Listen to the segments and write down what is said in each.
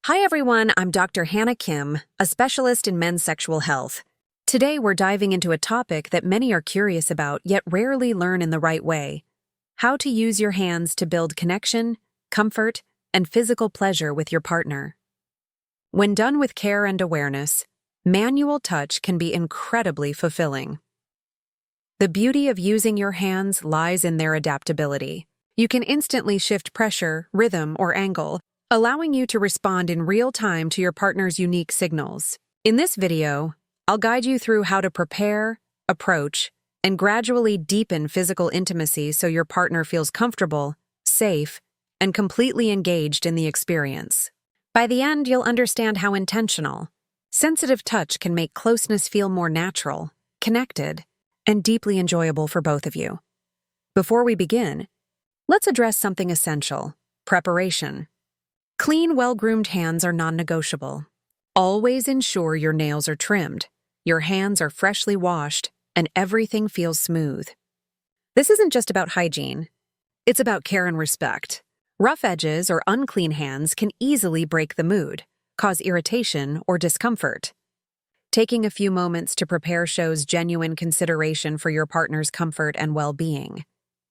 Hi everyone, I'm Dr. Hana Kim, a specialist in men's sexual health. Today we're diving into a topic that many are curious about yet rarely learn in the right way: how to use your hands to build connection, comfort, and physical pleasure with your partner. When done with care and awareness, manual touch can be incredibly fulfilling. The beauty of using your hands lies in their adaptability. You can instantly shift pressure, rhythm, or angle, allowing you to respond in real time to your partner's unique signals. In this video, I'll guide you through how to prepare, approach, and gradually deepen physical intimacy so your partner feels comfortable, safe, and completely engaged in the experience. By the end, you'll understand how intentional, sensitive touch can make closeness feel more natural, connected, and deeply enjoyable for both of you. Before we begin, let's address something essential: preparation. Clean, well-groomed hands are non-negotiable. Always ensure your nails are trimmed, your hands are freshly washed, and everything feels smooth. This isn't just about hygiene. It's about care and respect. Rough edges or unclean hands can easily break the mood, cause irritation or discomfort. Taking a few moments to prepare shows genuine consideration for your partner's comfort and well-being.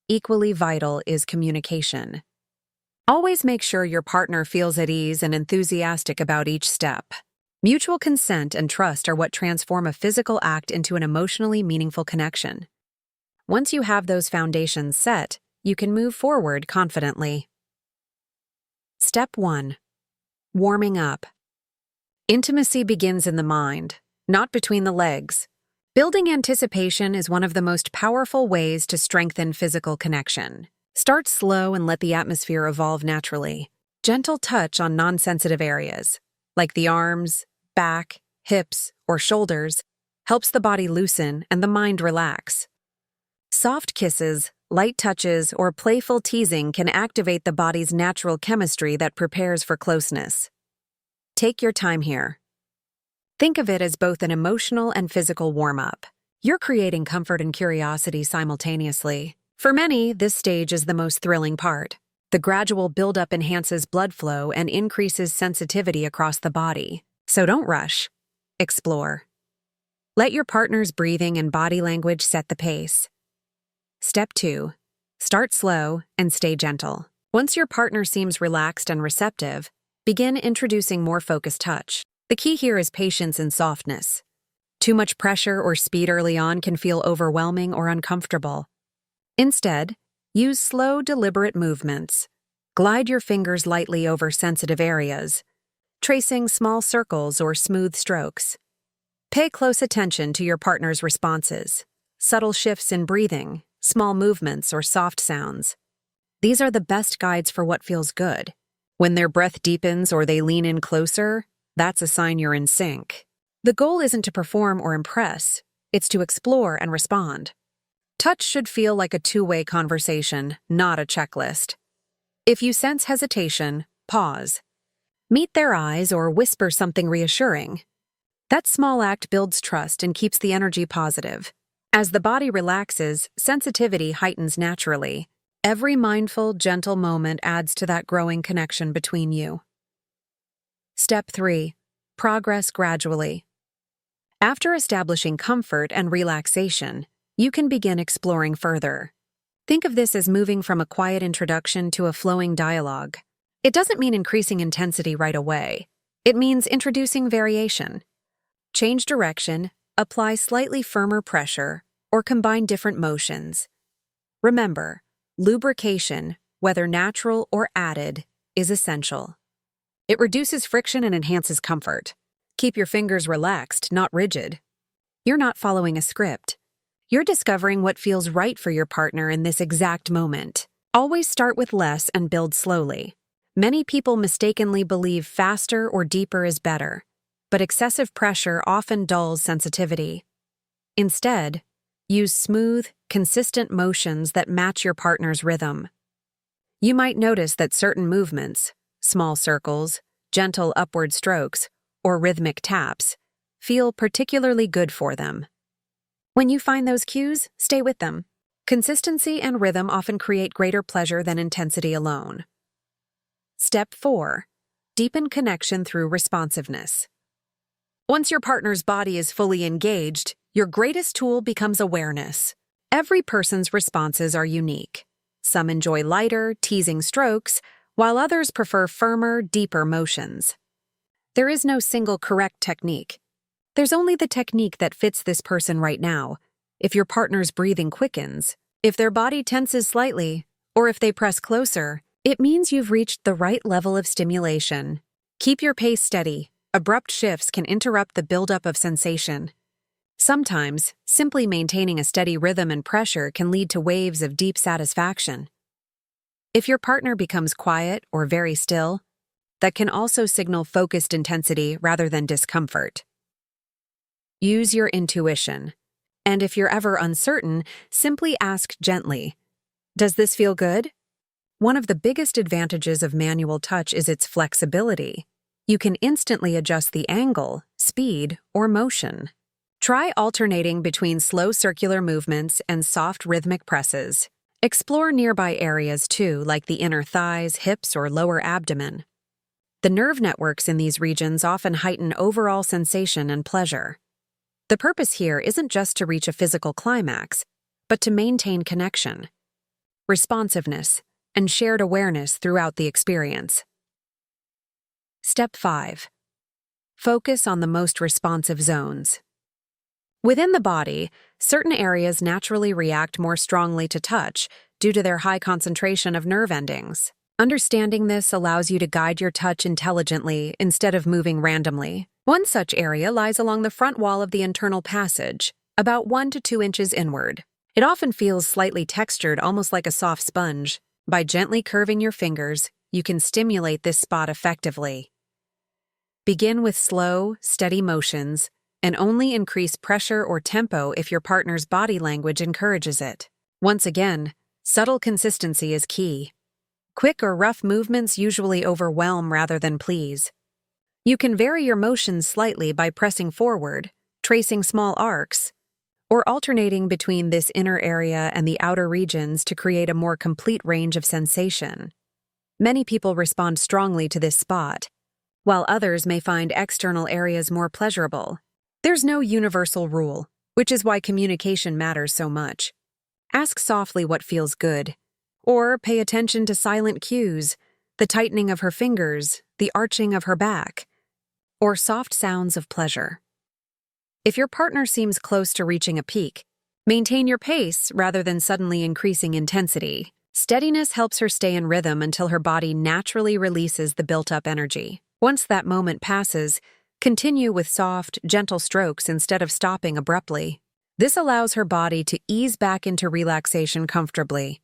Equally vital is communication. Always make sure your partner feels at ease and enthusiastic about each step. Mutual consent and trust are what transform a physical act into an emotionally meaningful connection. Once you have those foundations set, you can move forward confidently. Step 1. Warming up. Intimacy begins in the mind, not between the legs. Building anticipation is one of the most powerful ways to strengthen physical connection. Start slow and let the atmosphere evolve naturally. Gentle touch on non-sensitive areas, like the arms, back, hips, or shoulders, helps the body loosen and the mind relax. Soft kisses, light touches, or playful teasing can activate the body's natural chemistry that prepares for closeness. Take your time here. Think of it as both an emotional and physical warm-up. You're creating comfort and curiosity simultaneously. For many, this stage is the most thrilling part. The gradual buildup enhances blood flow and increases sensitivity across the body. So don't rush. Explore. Let your partner's breathing and body language set the pace. Step 2. Start slow and stay gentle. Once your partner seems relaxed and receptive, begin introducing more focused touch. The key here is patience and softness. Too much pressure or speed early on can feel overwhelming or uncomfortable. Instead, use slow, deliberate movements. Glide your fingers lightly over sensitive areas, tracing small circles or smooth strokes. Pay close attention to your partner's responses, subtle shifts in breathing, small movements, or soft sounds. These are the best guides for what feels good. When their breath deepens or they lean in closer, that's a sign you're in sync. The goal isn't to perform or impress, it's to explore and respond. Touch should feel like a two-way conversation, not a checklist. If you sense hesitation, pause. Meet their eyes or whisper something reassuring. That small act builds trust and keeps the energy positive. As the body relaxes, sensitivity heightens naturally. Every mindful, gentle moment adds to that growing connection between you. Step 3. Progress gradually. After establishing comfort and relaxation, you can begin exploring further. Think of this as moving from a quiet introduction to a flowing dialogue. It doesn't mean increasing intensity right away. It means introducing variation. Change direction, apply slightly firmer pressure, or combine different motions. Remember, lubrication, whether natural or added, is essential. It reduces friction and enhances comfort. Keep your fingers relaxed, not rigid. You're not following a script. You're discovering what feels right for your partner in this exact moment. Always start with less and build slowly. Many people mistakenly believe faster or deeper is better, but excessive pressure often dulls sensitivity. Instead, use smooth, consistent motions that match your partner's rhythm. You might notice that certain movements, small circles, gentle upward strokes, or rhythmic taps, feel particularly good for them. When you find those cues, stay with them. Consistency and rhythm often create greater pleasure than intensity alone. Step 4. deepen connection through responsiveness. Once your partner's body is fully engaged, your greatest tool becomes awareness. Every person's responses are unique. Some enjoy lighter, teasing strokes, while others prefer firmer, deeper motions. There is no single correct technique. There's only the technique that fits this person right now. If your partner's breathing quickens, if their body tenses slightly, or if they press closer, it means you've reached the right level of stimulation. Keep your pace steady. Abrupt shifts can interrupt the buildup of sensation. Sometimes, simply maintaining a steady rhythm and pressure can lead to waves of deep satisfaction. If your partner becomes quiet or very still, that can also signal focused intensity rather than discomfort. Use your intuition. And if you're ever uncertain, simply ask gently, "Does this feel good?" One of the biggest advantages of manual touch is its flexibility. You can instantly adjust the angle, speed, or motion. Try alternating between slow circular movements and soft rhythmic presses. Explore nearby areas too, like the inner thighs, hips, or lower abdomen. The nerve networks in these regions often heighten overall sensation and pleasure. The purpose here isn't just to reach a physical climax, but to maintain connection, responsiveness, and shared awareness throughout the experience. Step 5. Focus on the most responsive zones. Within the body, certain areas naturally react more strongly to touch due to their high concentration of nerve endings. Understanding this allows you to guide your touch intelligently instead of moving randomly. One such area lies along the front wall of the internal passage, about 1 to 2 inches inward. It often feels slightly textured, almost like a soft sponge. By gently curving your fingers, you can stimulate this spot effectively. Begin with slow, steady motions, and only increase pressure or tempo if your partner's body language encourages it. Once again, subtle consistency is key. Quick or rough movements usually overwhelm rather than please. You can vary your motions slightly by pressing forward, tracing small arcs, or alternating between this inner area and the outer regions to create a more complete range of sensation. Many people respond strongly to this spot, while others may find external areas more pleasurable. There's no universal rule, which is why communication matters so much. Ask softly what feels good, or pay attention to silent cues, the tightening of her fingers, the arching of her back, or soft sounds of pleasure. If your partner seems close to reaching a peak, maintain your pace rather than suddenly increasing intensity. Steadiness helps her stay in rhythm until her body naturally releases the built-up energy. Once that moment passes, continue with soft, gentle strokes instead of stopping abruptly. This allows her body to ease back into relaxation comfortably.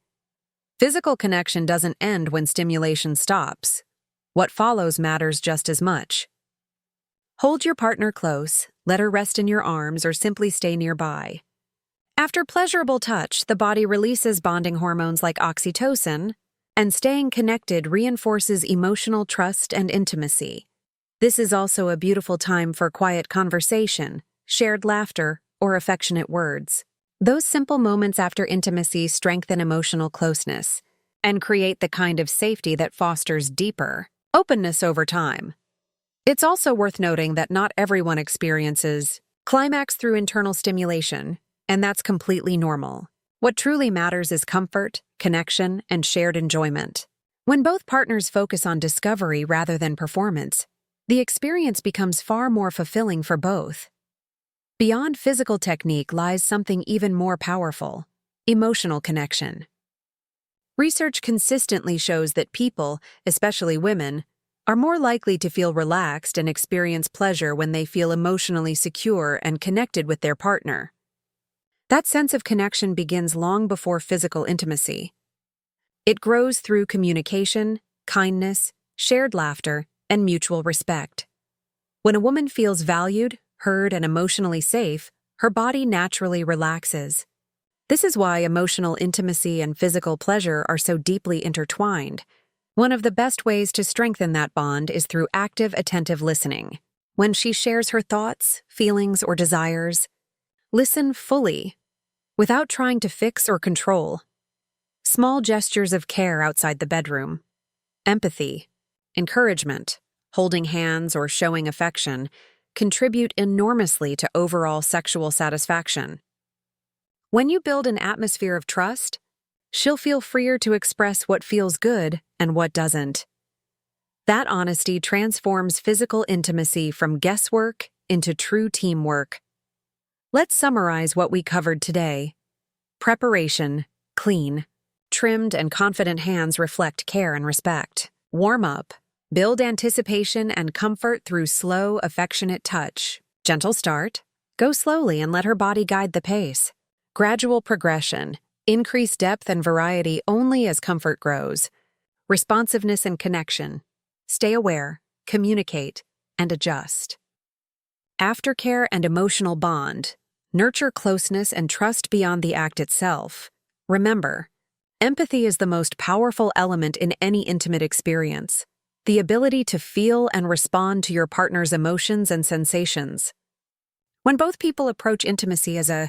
Physical connection doesn't end when stimulation stops. What follows matters just as much. Hold your partner close, let her rest in your arms, or simply stay nearby. After pleasurable touch, the body releases bonding hormones like oxytocin, and staying connected reinforces emotional trust and intimacy. This is also a beautiful time for quiet conversation, shared laughter, or affectionate words. Those simple moments after intimacy strengthen emotional closeness and create the kind of safety that fosters deeper openness over time. It's also worth noting that not everyone experiences climax through internal stimulation, and that's completely normal. What truly matters is comfort, connection, and shared enjoyment. When both partners focus on discovery rather than performance, the experience becomes far more fulfilling for both. Beyond physical technique lies something even more powerful: emotional connection. Research consistently shows that people, especially women, are more likely to feel relaxed and experience pleasure when they feel emotionally secure and connected with their partner. That sense of connection begins long before physical intimacy. It grows through communication, kindness, shared laughter, and mutual respect. When a woman feels valued, heard, and emotionally safe, her body naturally relaxes. This is why emotional intimacy and physical pleasure are so deeply intertwined. One of the best ways to strengthen that bond is through active, attentive listening. When she shares her thoughts, feelings, or desires, listen fully, without trying to fix or control. Small gestures of care outside the bedroom, empathy, encouragement, holding hands, or showing affection contribute enormously to overall sexual satisfaction. When you build an atmosphere of trust, she'll feel freer to express what feels good and what doesn't. That honesty transforms physical intimacy from guesswork into true teamwork. Let's summarize what we covered today. Preparation, clean. Trimmed and confident hands reflect care and respect. Warm up. Build anticipation and comfort through slow, affectionate touch. Gentle start. Go slowly and let her body guide the pace. Gradual progression. Increase depth and variety only as comfort grows. Responsiveness and connection. Stay aware, communicate, and adjust. Aftercare and emotional bond. Nurture closeness and trust beyond the act itself. Remember, empathy is the most powerful element in any intimate experience. The ability to feel and respond to your partner's emotions and sensations. When both people approach intimacy as a